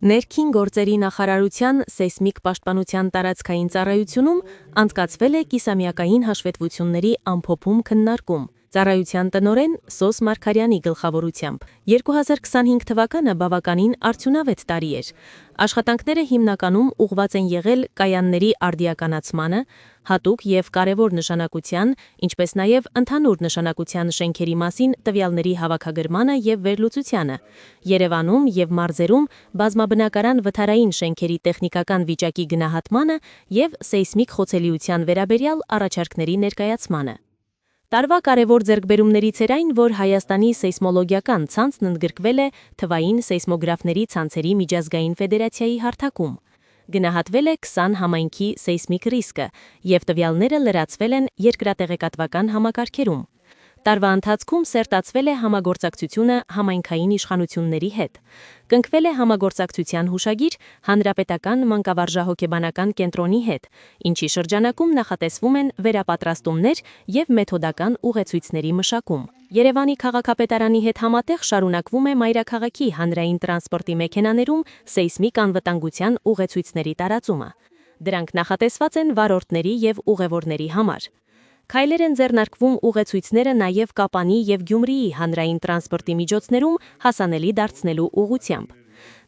Ներքին գործերի նախարարության սեյսմիկ պաշտպանության տարածքային ծառայությունում անցկացվել է կիսամյակային հաշվետվությունների ամփոփում քննարկում։ Ծառայության տնօրեն Սոս Մարգարյանի գլխավորությամբ 2025 թվականը բավականին արդյունավետ տարի էր։ Աշխատանքները հիմնականում ուղղված են եղել կայանների արդիականացմանը, հատուկ և կարևոր նշանակության, ինչպես նաև ընդհանուր նշանակության շենքերի մասին տվյալների հավաքագրմանը և վերլուծությանը, Երևանում և մարզերում բազմաբնակարան վթարային շենքերի տեխնիկական վիճակի գնահատմանը և սեյսմիկ խոցելիության վերաբերյալ առաջարկների ներկայացմանը։ Տարվա կարևոր ձեռքբերումներից էր այն, որ Հայաստանի սեյսմոլոգիական ցանցն ընդգրկվել է թվային սեյսմոգրաֆների ցանցերի միջազգային ֆեդերացիայի հարթակում։ Գնահատվել է 20 համայնքի սեյսմիկ ռիսկը, և տվյալները լրացվել են երկրատեղեկատվական համակարգերում։ Տարվա ընթացքում սերտացվել է համագործակցությունը համայնքային իշխանությունների հետ։ Կնքվել է համագործակցության հուշագիր Հանրապետական մանկավարժահոգեբանական կենտրոնի հետ, ինչի շրջանակում նախատեսվում են վերապատրաստումներ և մեթոդական ուղեցույցների մշակում։ Երևանի քաղաքապետարանի հետ համատեղ շարունակվում է մայրաքաղաքի հանրային տրանսպորտի մեքենաներում սեյսմիկ անվտանգության ուղեցույցների տարածումը։ Դրանք նախատեսված են վարորդների և ուղևորների համար։ Քայլեր են ձեռնարկվում ուղեցույցները նաև Կապանի և Գյումրիի հանրային տրանսպորտի միջոցներում հասանելի դարձնելու ուղղությամբ։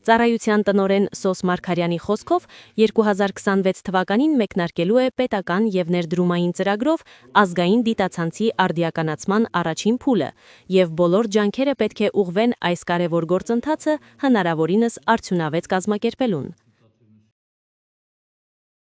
Ծառայության տնօրեն Սոս Մարգարյանի խոսքով 2026 թվականին մեկնարկելու է պետական և ներդրումային ծրագրով ազգային դիտացանցի արդիականացման առաջին փուլը, և բոլոր ջանքերը պետք է ուղղվեն այս կարևոր գործընթացը հնարավորինս արդյունավետ կազմակերպելուն։